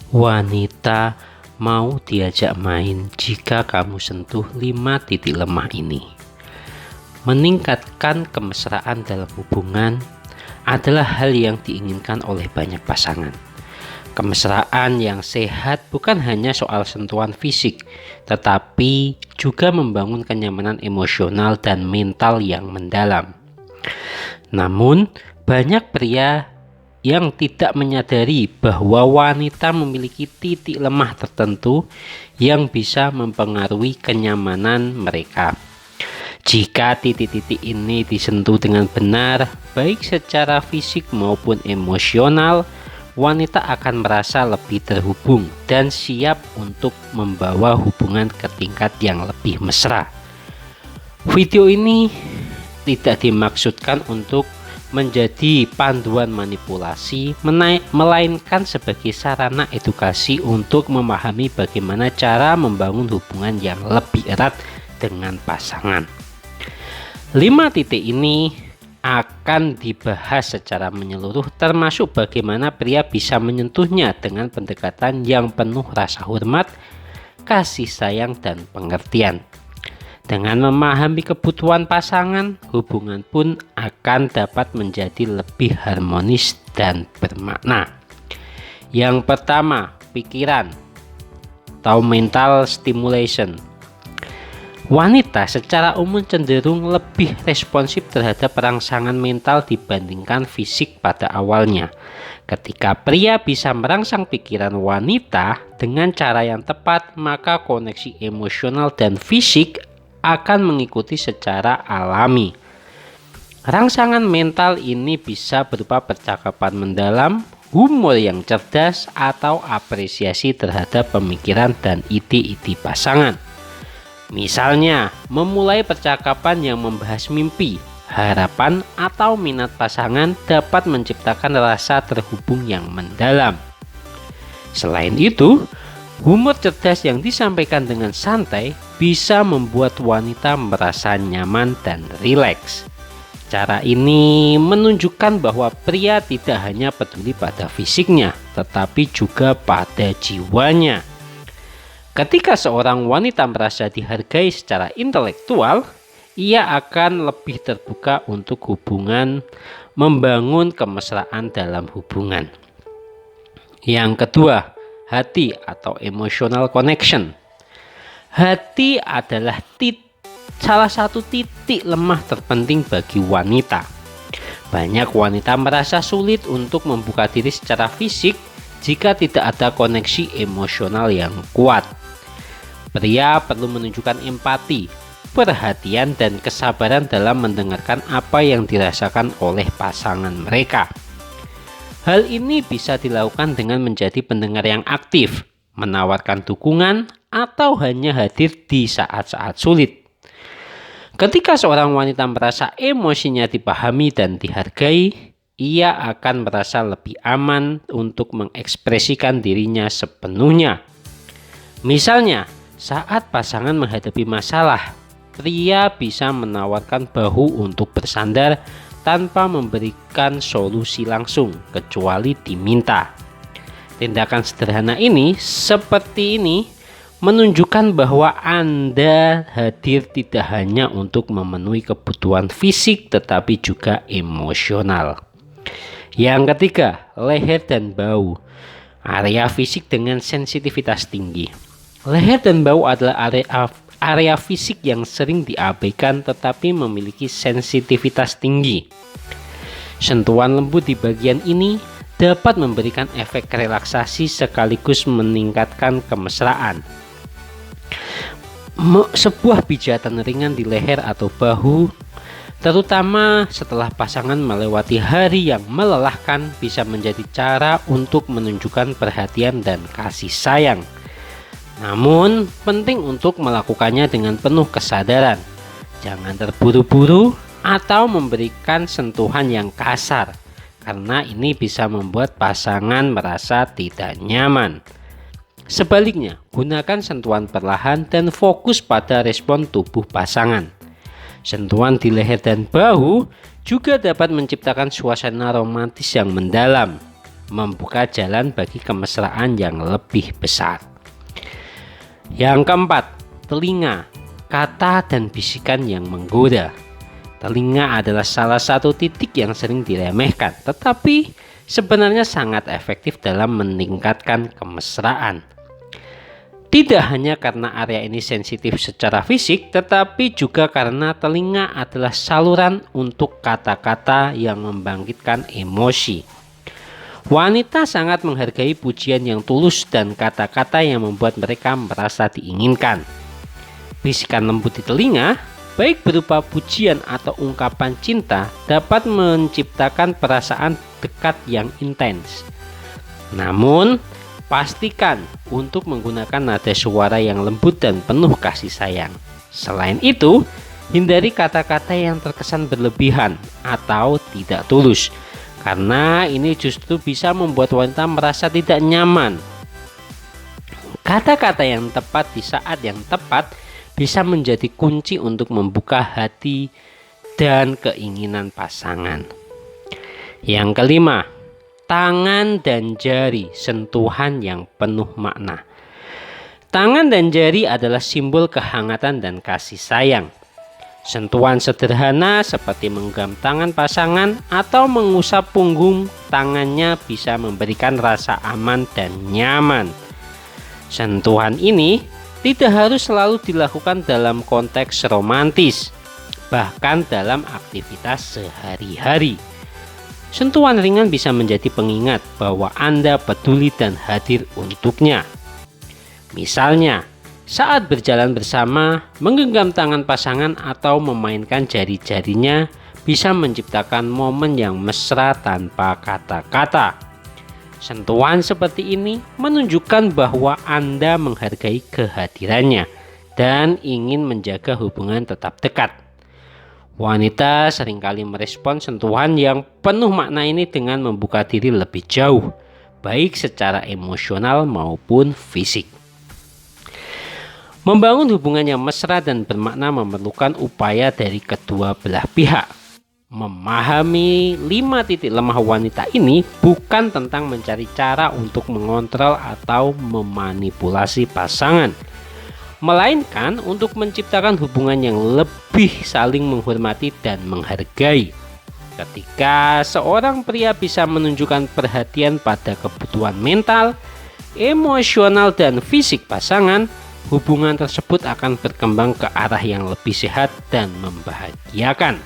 Wanita mau diajak main jika kamu sentuh 5 titik lemah ini. Meningkatkan kemesraan dalam hubungan adalah hal yang diinginkan oleh banyak pasangan. Kemesraan yang sehat bukan hanya soal sentuhan fisik, tetapi juga membangun kenyamanan emosional dan mental yang mendalam. Namun, banyak pria yang tidak menyadari bahwa wanita memiliki titik lemah tertentu yang bisa mempengaruhi kenyamanan mereka. Jika titik-titik ini disentuh dengan benar, baik secara fisik maupun emosional, wanita akan merasa lebih terhubung dan siap untuk membawa hubungan ke tingkat yang lebih mesra. Video ini tidak dimaksudkan untuk menjadi panduan manipulasi, melainkan sebagai sarana edukasi untuk memahami bagaimana cara membangun hubungan yang lebih erat dengan pasangan. 5 titik ini akan dibahas secara menyeluruh, termasuk bagaimana pria bisa menyentuhnya dengan pendekatan yang penuh rasa hormat, kasih sayang, dan pengertian. Dengan memahami kebutuhan pasangan, hubungan pun akan dapat menjadi lebih harmonis dan bermakna. Yang pertama, pikiran atau mental stimulation. Wanita secara umum cenderung lebih responsif terhadap rangsangan mental dibandingkan fisik pada awalnya. Ketika pria bisa merangsang pikiran wanita dengan cara yang tepat, maka koneksi emosional dan fisik akan mengikuti secara alami. Rangsangan mental ini bisa berupa percakapan mendalam, humor yang cerdas, atau apresiasi terhadap pemikiran dan ide-ide pasangan. Misalnya, memulai percakapan yang membahas mimpi, harapan, atau minat pasangan dapat menciptakan rasa terhubung yang mendalam. Selain itu, humor cerdas yang disampaikan dengan santai bisa membuat wanita merasa nyaman dan rileks. Cara ini menunjukkan bahwa pria tidak hanya peduli pada fisiknya, tetapi juga pada jiwanya. Ketika seorang wanita merasa dihargai secara intelektual, ia akan lebih terbuka untuk membangun kemesraan dalam hubungan. Yang kedua, hati atau emotional connection. Hati adalah salah satu titik lemah terpenting bagi wanita. Banyak wanita merasa sulit untuk membuka diri secara fisik jika tidak ada koneksi emosional yang kuat. Pria perlu menunjukkan empati, perhatian, dan kesabaran dalam mendengarkan apa yang dirasakan oleh pasangan mereka. Hal ini bisa dilakukan dengan menjadi pendengar yang aktif, menawarkan dukungan, atau hanya hadir di saat-saat sulit. Ketika seorang wanita merasa emosinya dipahami dan dihargai, ia akan merasa lebih aman untuk mengekspresikan dirinya sepenuhnya. Misalnya, saat pasangan menghadapi masalah, pria bisa menawarkan bahu untuk bersandar tanpa memberikan solusi langsung, kecuali diminta. Tindakan sederhana ini seperti ini menunjukkan bahwa Anda hadir tidak hanya untuk memenuhi kebutuhan fisik, tetapi juga emosional. Yang ketiga, leher dan bau. Area fisik dengan sensitivitas tinggi. Leher dan bau adalah area fisik yang sering diabaikan tetapi memiliki sensitivitas tinggi. Sentuhan lembut di bagian ini dapat memberikan efek relaksasi sekaligus meningkatkan kemesraan. Sebuah pijatan ringan di leher atau bahu, terutama setelah pasangan melewati hari yang melelahkan, bisa menjadi cara untuk menunjukkan perhatian dan kasih sayang. Namun, penting untuk melakukannya dengan penuh kesadaran. Jangan terburu-buru atau memberikan sentuhan yang kasar, karena ini bisa membuat pasangan merasa tidak nyaman. Sebaliknya, gunakan sentuhan perlahan dan fokus pada respon tubuh pasangan. Sentuhan di leher dan bahu juga dapat menciptakan suasana romantis yang mendalam. membuka jalan bagi kemesraan yang lebih besar. Yang keempat, telinga, kata dan bisikan yang menggoda. Telinga adalah salah satu titik yang sering diremehkan, tetapi sebenarnya sangat efektif dalam meningkatkan kemesraan. Tidak hanya karena area ini sensitif secara fisik, tetapi juga karena telinga adalah saluran untuk kata-kata yang membangkitkan emosi. Wanita sangat menghargai pujian yang tulus dan kata-kata yang membuat mereka merasa diinginkan. Bisikan lembut di telinga, baik berupa pujian atau ungkapan cinta, dapat menciptakan perasaan dekat yang intens. Namun, pastikan untuk menggunakan nada suara yang lembut dan penuh kasih sayang. Selain itu, hindari kata-kata yang terkesan berlebihan atau tidak tulus, karena ini justru bisa membuat wanita merasa tidak nyaman. Kata-kata yang tepat di saat yang tepat bisa menjadi kunci untuk membuka hati dan keinginan pasangan. Yang kelima, tangan dan jari, sentuhan yang penuh makna. Tangan dan jari adalah simbol kehangatan dan kasih sayang. Sentuhan sederhana seperti menggenggam tangan pasangan atau mengusap punggung tangannya bisa memberikan rasa aman dan nyaman. Sentuhan ini tidak harus selalu dilakukan dalam konteks romantis, bahkan dalam aktivitas sehari-hari. Sentuhan ringan bisa menjadi pengingat bahwa Anda peduli dan hadir untuknya. Misalnya, saat berjalan bersama, menggenggam tangan pasangan atau memainkan jari-jarinya bisa menciptakan momen yang mesra tanpa kata-kata. Sentuhan seperti ini menunjukkan bahwa Anda menghargai kehadirannya dan ingin menjaga hubungan tetap dekat. Wanita seringkali merespon sentuhan yang penuh makna ini dengan membuka diri lebih jauh, baik secara emosional maupun fisik. Membangun hubungan yang mesra dan bermakna memerlukan upaya dari kedua belah pihak. Memahami 5 titik lemah wanita ini bukan tentang mencari cara untuk mengontrol atau memanipulasi pasangan, melainkan untuk menciptakan hubungan yang lebih saling menghormati dan menghargai. Ketika seorang pria bisa menunjukkan perhatian pada kebutuhan mental, emosional, dan fisik pasangan, hubungan tersebut akan berkembang ke arah yang lebih sehat dan membahagiakan.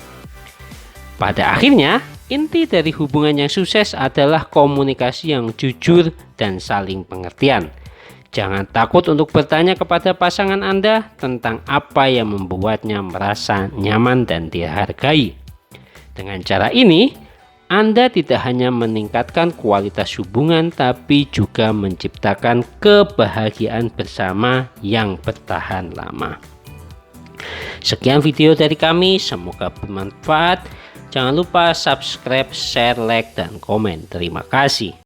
Pada akhirnya, inti dari hubungan yang sukses adalah komunikasi yang jujur dan saling pengertian. Jangan takut untuk bertanya kepada pasangan Anda tentang apa yang membuatnya merasa nyaman dan dihargai. Dengan cara ini, Anda tidak hanya meningkatkan kualitas hubungan, tapi juga menciptakan kebahagiaan bersama yang bertahan lama. Sekian video dari kami, semoga bermanfaat. Jangan lupa subscribe, share, like, dan komen. Terima kasih.